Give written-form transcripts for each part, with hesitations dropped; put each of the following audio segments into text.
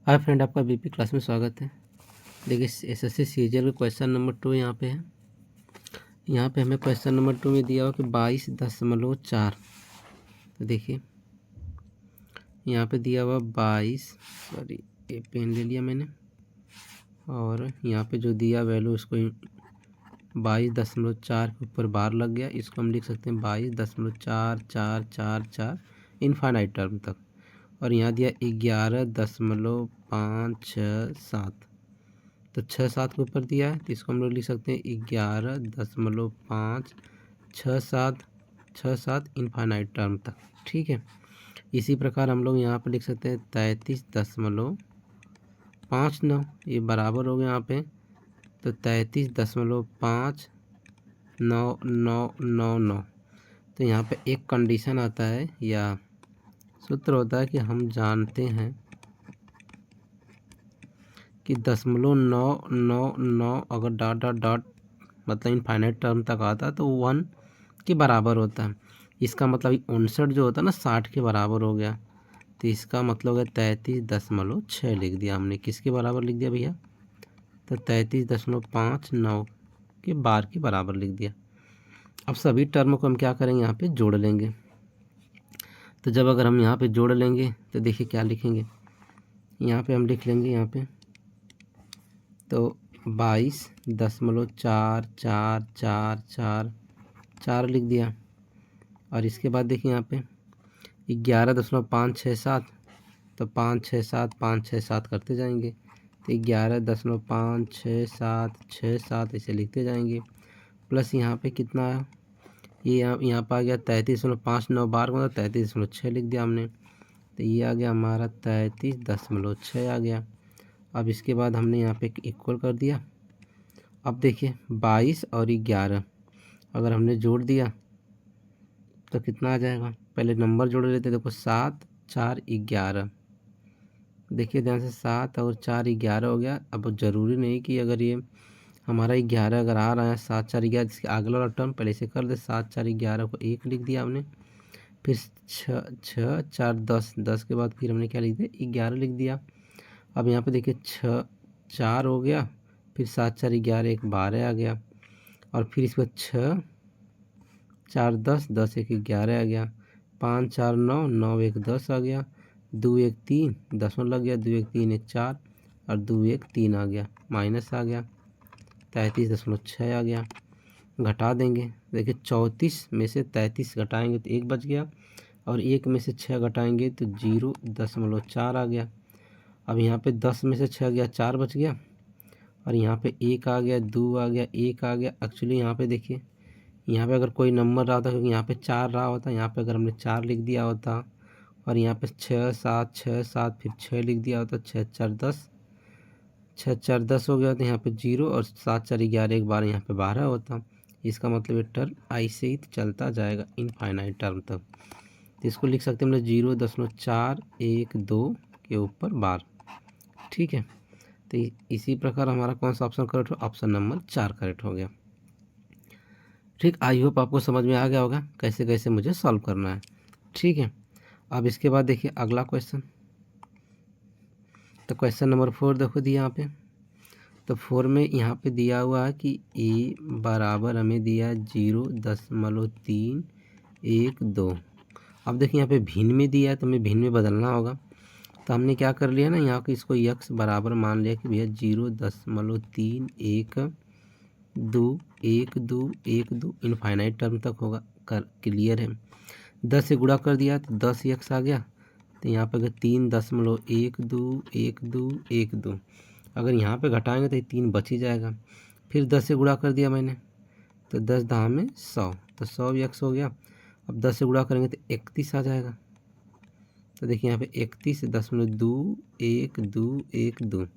Hi friend, आपका BP class में स्वागत है। देखिए एसएससी सीजीएल का क्वेश्चन नंबर 2 यहाँ पे है। यहाँ पे हमें क्वेश्चन नंबर 2 में दिया हुआ कि 22.4। तो देखिए यहाँ पे दिया हुआ 22, सॉरी ये पेन ले लिया मैंने, और यहाँ पे जो दिया वैल्यू उसको 22.4 के ऊपर बार लग गया। इसको हम लिख सकते हैं 22.4444 इनफाइनाइट टर्म तक। और यहाँ दिया 11.567, तो 6-7 के ऊपर दिया है, तो इसको हम लोग लिख सकते हैं 11.567 इनफाइनाइट टर्म तक। ठीक है, इसी प्रकार हम लोग यहाँ पर लिख सकते हैं 33.59, ये बराबर हो गया यहाँ पे, तो 33.599999। तो यहाँ पे एक कंडीशन आता है या सूत्र होता है कि हम जानते हैं कि 0.999 अगर डॉट डॉट डॉट मतलब इनफाइनाइट टर्म तक आता तो 1 के बराबर होता है। इसका मतलब 59 जो होता है ना 60 के बराबर हो गया, तो इसका मतलब है 33.6 लिख दिया हमने। किसके बराबर लिख दिया भैया? तो 33.59 के बार के बराबर लिख दिया। अब सभी टर्म को हम क्या करेंगे, यहाँ पे जोड़ लेंगे। तो जब अगर हम यहाँ पे जोड़ लेंगे तो देखिए क्या लिखेंगे, यहाँ पे हम लिख लेंगे, यहाँ पे तो 22.4444 लिख दिया। और इसके बाद देखिए यहाँ पे 11.567, तो 567 करते जाएंगे, तो 11.56767 ऐसे लिखते जाएंगे। प्लस यहाँ पे कितना है, ये यहाँ पर आ गया 33.59 बार को 33.6 लिख दिया हमने, तो ये आ गया हमारा 33.6 आ गया। अब इसके बाद हमने यहाँ पे इक्वल कर दिया। अब देखिए 22 और 11 अगर हमने जोड़ दिया तो कितना आ जाएगा, पहले नंबर जोड़ लेते। देखो 7 4 11, देखिए ध्यान से 7 और 4 11 हो गया। अब ज़रूरी नहीं कि अगर ये हमारा 11 अगर आ रहा है 7 4 11, इसके अगला वाला टर्म पहले से कर दे। 7 4 11 को 1 लिख दिया हमने, फिर 6 6 4 10 के बाद फिर हमने क्या लिख दिया, 11 लिख दिया। अब यहाँ पे देखिए 6 4 हो गया, फिर 7 4 11 1 12 आ गया, और फिर इसके बाद 6 4 10 1 11 आ गया, 5 4 9 9 1 10 आ गया, 2 1 3 10 लग गया, 2 1 3 1 4 और 2 1 3 आ गया, माइनस आ गया 33.6 आ गया। घटा देंगे, देखिए 34 में से 33 घटाएंगे तो 1 बच गया, और 1 में से 6 घटाएंगे तो 0.4 आ गया। अब यहाँ पे 10 में से 6 गया 4 बच गया, और यहाँ पे 1 आ गया 2 आ गया 1 आ गया। एक्चुअली यहाँ पे देखिए, यहाँ पे अगर कोई नंबर रहा होता, क्योंकि यहाँ पे 4 रहा होता, यहाँ पे अगर हमने 4 लिख दिया होता, और यहाँ पे 6 7 फिर 6 लिख दिया होता, 6 4 10 हो गया, तो यहाँ पे 0 और 7 4 11 एक बार यहाँ पे 12 होता। इसका मतलब ये टर्म ऐसे ही चलता जाएगा इनफाइनाइट टर्म तक। तो इसको लिख सकते हैं हम 0.412 के ऊपर बार। ठीक है, तो इसी प्रकार हमारा कौन सा ऑप्शन करेक्ट हो, ऑप्शन नंबर 4 करेक्ट हो गया। ठीक, आई होप आपको समझ में आ गया होगा कैसे कैसे मुझे सॉल्व करना है। ठीक है, अब इसके बाद देखिए अगला क्वेश्चन, तो क्वेश्चन नंबर 4 देखो दिया यहाँ पे। तो 4 में यहाँ पे दिया हुआ है कि ए बराबर हमें दिया 0.312। अब देखिए यहाँ पे भिन्न में दिया है, तो हमें भिन्न में बदलना होगा। तो हमने क्या कर लिया ना, यहाँ को इसको यक्स बराबर मान लिया कि भैया 0.312 इनफाइनाइट टर्म तक होगा। कर क्लियर है। 10 से गुणा कर दिया तो 10 यक्स आ गया, तो यहाँ पे अगर 3.12 अगर यहाँ पे घटाएंगे तो ये 3 बच ही जाएगा। फिर 10 से गुणा कर दिया मैंने, तो 10 10 में 100, तो 100 यक्स हो गया। अब 10 से गुणा करेंगे तो 31 आ जाएगा। तो देखिए यहाँ पे 31.212।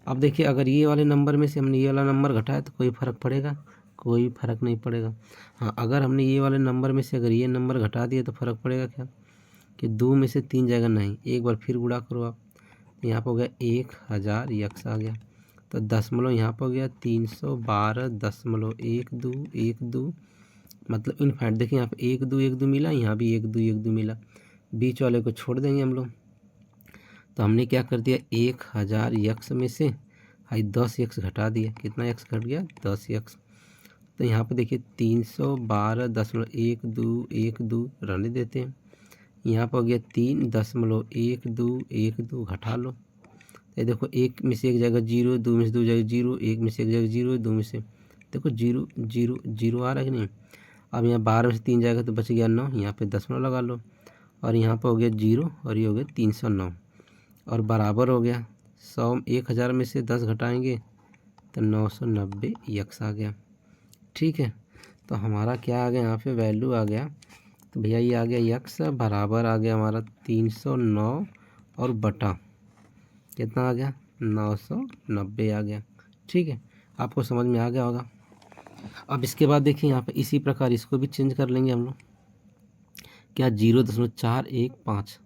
अब देखिए अगर ये वाले नंबर में से हमने ये वाला नंबर घटाया तो कोई फ़र्क पड़ेगा? कोई फ़र्क नहीं पड़ेगा। हाँ, अगर हमने ये वाले नंबर में से अगर ये नंबर घटा दिया तो फ़र्क पड़ेगा क्या, कि 2 में से 3 जाएगा? नहीं। एक बार फिर गुणा करो आप, यहाँ पर हो गया 1000 यक्स आ गया, तो दशमलव यहाँ पर हो गया 312.12, मतलब इनफाइनाइट। देखिए यहाँ पे 1 2 मिला, यहाँ भी 1 2 मिला, बीच वाले को छोड़ देंगे हम लोग। तो हमने क्या कर दिया, 1000 यक्स में से 10 यक्स घटा दिया। कितना यक्स घट गया, 10 यक्स। तो यहाँ पे देखिए 312.12 रहने देते हैं। यहाँ पर हो गया 3.12 घटा लो। ये देखो एक में से एक जगह 0, 2 में से 2 जगह 0, 1 में से एक जगह 0, 2 में से देखो 0 0 0 आ रहा है कि नहीं। अब यहाँ 12 में से 3 जाएगा तो बच गया 9, यहाँ पे दशमलव लगा लो और यहाँ पर हो गया 0 और ये हो गया 309 और बराबर हो गया 1000 में से 10 घटाएंगे तो 990 यक्स आ गया। ठीक है, तो हमारा क्या आ गया, यहाँ पे वैल्यू आ गया। तो भैया ये आ गया यक्स बराबर आ गया हमारा 309 और बटा कितना आ गया, 990 आ गया। ठीक है, आपको समझ में आ गया होगा। अब इसके बाद देखिए यहाँ पे इसी प्रकार इसको भी चेंज कर लेंगे हम लोग। क्या 0.415।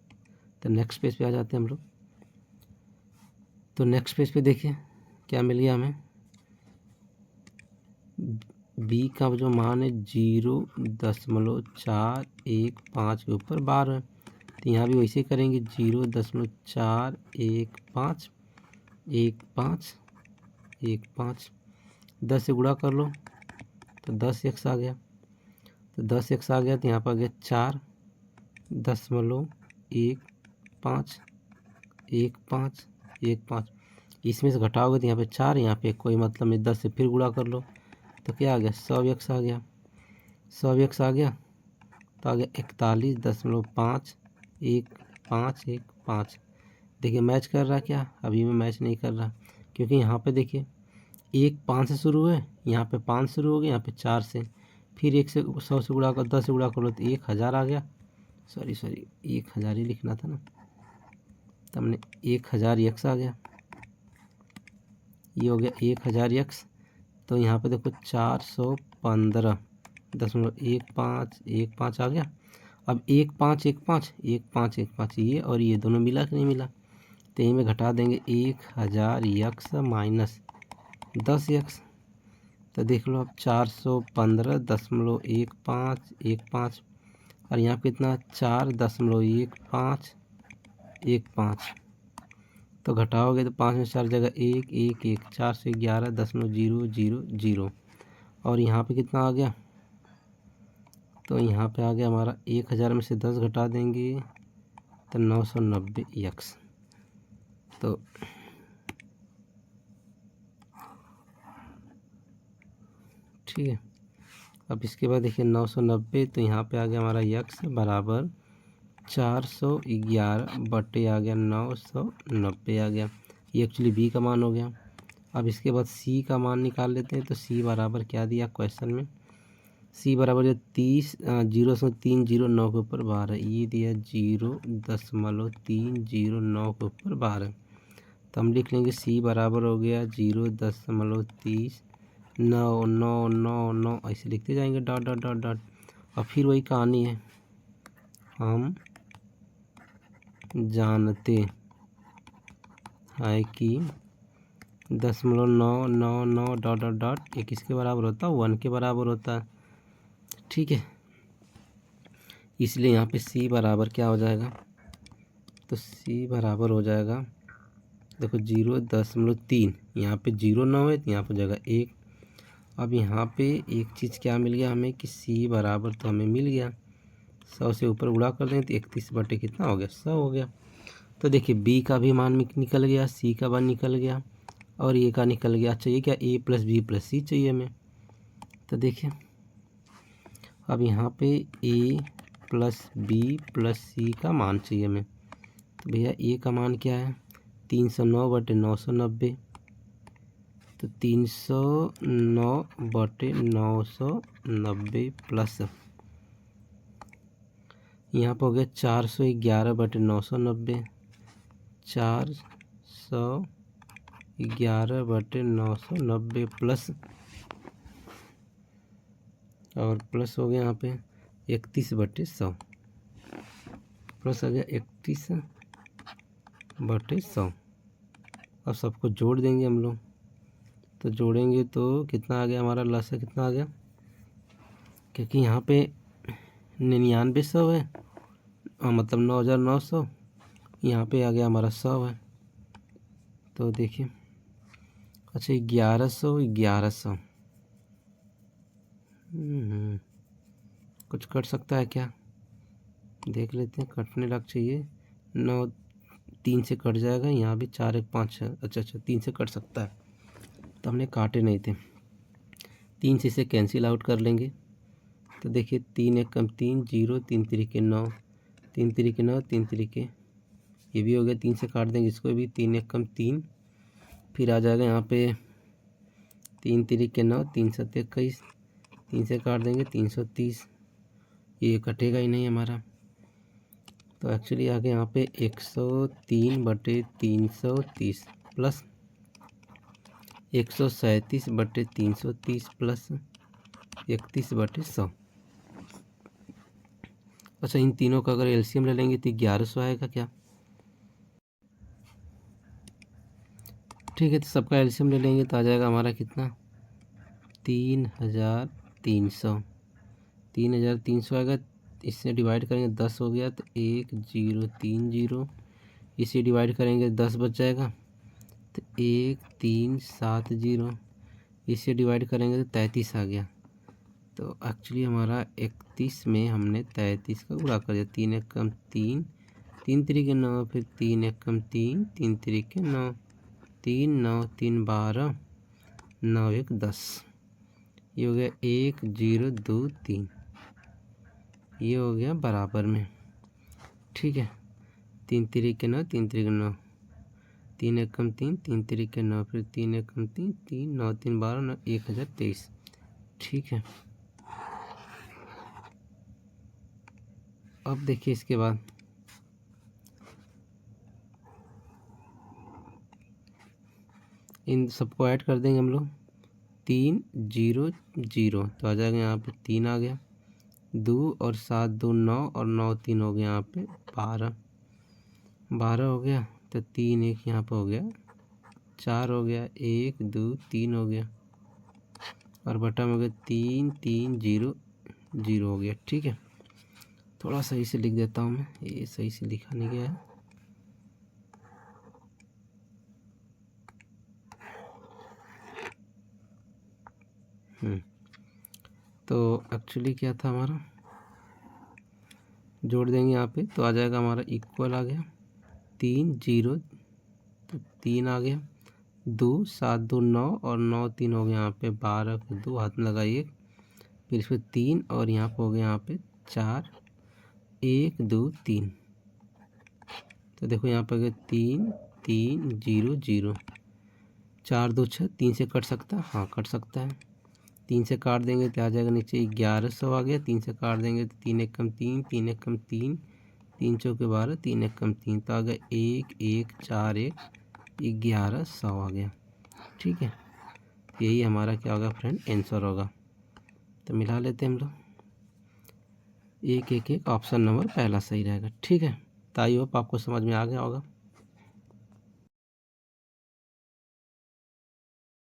तो नेक्स्ट पेज पे आ जाते हैं हम लोग। तो नेक्स्ट पेज पे देखिए क्या मिल गया हमें, बी का जो मान है 0.415 के ऊपर 12 है। तो यहाँ भी वैसे करेंगे 0.415 10 से गुणा कर लो तो 10 यक्स आ गया। तो 10 यक्स आ गया तो यहाँ पर आ गया 4.15 इसमें से घटाओगे तो यहाँ पे 4, यहाँ पे कोई मतलब नहीं, 10 से फिर गुणा कर लो तो क्या आ गया, 100 यक्स आ गया। 100 यक्स आ गया तो आ गया 41.1515। देखिए मैच कर रहा क्या, अभी मैं मैच नहीं कर रहा क्योंकि यहाँ पे देखिए 1 5 से शुरू है, यहाँ पे 5 शुरू हो गया, यहाँ पे 4 से, फिर 1 से 100 से गुणा कर 10 से गुणा कर लो तो 1000 आ गया। सॉरी 1000 ही लिखना था ना, तो हमने 1000 यक्स आ गया। ये हो गया 1000 यक्स। तो यहाँ पे देखो 415.15 आ गया। अब 1515 ये और ये दोनों मिला कि नहीं मिला, तो ये में घटा देंगे 1000 यक्स माइनस 10 यक्स। तो देख लो अब 415.15 और यहाँ पे कितना 4.1515। तो घटाओगे तो 5 में 4 जगह 1 1 1 411.000 और यहाँ पे कितना आ गया, तो यहाँ पे आ गया हमारा 1000 में से 10 घटा देंगे तो 990 यक्स। तो ठीक है, अब इसके बाद देखिए 990, तो यहाँ पे आ गया हमारा यक्स बराबर 411 बटे आ गया 990 आ गया। ये एक्चुअली बी का मान हो गया। अब इसके बाद सी का मान निकाल लेते हैं। तो सी बराबर क्या दिया क्वेश्चन में, सी बराबर जो 0.309 के ऊपर 12, ये दिया 0.309 के ऊपर 12। तो हम लिख लेंगे सी बराबर हो गया 0.30999 ऐसे लिखते जाएंगे डॉट डॉट डॉट डॉट। और फिर वही कहानी है, हम जानते हैं कि 0.999 डॉट डॉट डॉट ये किसके बराबर होता है, 1 के बराबर होता है। ठीक है, इसलिए यहाँ पे सी बराबर क्या हो जाएगा, तो सी बराबर हो जाएगा देखो 0.3, यहाँ पे 0.9 है तो यहाँ पर जगह 1। अब यहाँ पे एक चीज़ क्या मिल गया हमें कि सी बराबर तो हमें मिल गया, 100 से ऊपर गुणा कर दें तो 31 बटे कितना हो गया, 100 हो गया। तो देखिए बी का भी मान निकल गया, सी का मान निकल गया और ए का निकल गया। चाहिए क्या, ए प्लस बी प्लस सी चाहिए हमें। तो देखिए अब यहाँ पे ए प्लस बी प्लस सी का मान चाहिए हमें। तो भैया ए का मान क्या है, 309 बटे 990। तो 309 बटे 990 प्लस यहाँ पर हो गया 411 बटे 990, 411 बटे 990 प्लस और प्लस हो गया यहाँ पे 31 बटे 100 प्लस आ गया 31 बटे 100। अब सबको जोड़ देंगे हम लोग। तो जोड़ेंगे तो कितना आ गया हमारा, लसा कितना आ गया, क्योंकि यहाँ पे 9900 है मतलब 9900, यहाँ पे आ गया हमारा 100 है, तो देखिए अच्छा 1100 कुछ कट सकता है क्या, देख लेते हैं। कटने लग चाहिए 9, 3 से कट जाएगा। यहाँ भी 4 1 5 है, अच्छा 3 से कट सकता है, तो हमने काटे नहीं थे। 3 से इसे कैंसिल आउट कर लेंगे, तो देखिए 3 1 कम 3 0, 3 3 9, 3 3 9, 3 3 ये भी हो गया। 3 से काट देंगे इसको भी, 3 1 कम 3, फिर आ जाएगा यहाँ पे 3 3 9, 3 7 21, 3 से काट देंगे 330, ये कटेगा ही नहीं हमारा। तो एक्चुअली आ गया यहाँ पे 103/330 प्लस 137/330 प्लस 31/100। अच्छा इन तीनों का अगर एलसीएम ले लेंगे तो 1100 आएगा क्या, ठीक है। तो सबका एलसीएम ले लेंगे तो आ जाएगा हमारा कितना, 3300। 3300 आएगा। इससे डिवाइड करेंगे 10 हो गया, तो 1030, इसे डिवाइड करेंगे 10 बच जाएगा, तो 1370, इसे डिवाइड करेंगे तो 33 आ गया। तो एक्चुअली हमारा 31 में हमने 33 का गुणा कर दिया। 3 1 कम 3, 3 3 9, फिर 3 1 कम 3, 3 3 9, 3 9 3 12, 9 1 10, ये हो गया 1023, ये हो गया बराबर में, ठीक है। 3 3 9, 3 3 9, 3 1 कम 3, 3 3 9, फिर 3 1 कम 3, 3 9 3 12, 9 1023, ठीक है। अब देखिए इसके बाद इन सबको ऐड कर देंगे हम लोग, 3 0 0, तो आ जाएगा यहाँ पे 3 आ गया, 2 और 7 2 9, और 9 3 हो गया यहाँ पे 12 हो गया, तो 3 1 यहाँ पे हो गया 4 हो गया, 1 2 3 हो गया, और बटा में हो गया 3 3 0 0 हो गया, ठीक है। थोड़ा सही से लिख देता हूँ मैं, ये सही से लिखा नहीं गया है। तो एक्चुअली क्या था हमारा, जोड़ देंगे यहाँ पे तो आ जाएगा हमारा इक्वल आ गया 3 0, तो 3 आ गया, 2 7 2 9, और 9 3 हो गया यहाँ पे 12 को 2 हाथ में लगाइए, फिर इसमें 3, और यहाँ पे हो गया यहाँ पे 4 1 2 3, तो देखो यहाँ पे हो गया 3 3 0 0, 4 2 6, 3 से कट सकता है, हाँ कट सकता है। 3 से काट देंगे तो आ जाएगा नीचे 1100 आ गया। 3 से काट देंगे तो 3 1 कम 3, 3 1 कम 3, 3 चौके 12, 3 1 कम 3, तो आ गया 1 1 4 1 1100 आ गया, ठीक है। यही हमारा क्या होगा फ्रेंड, आंसर होगा। तो मिला लेते हैं हम लोग, 1 1 1 ऑप्शन नंबर पहला सही रहेगा, ठीक है। तो आई होप आपको समझ में आ गया होगा।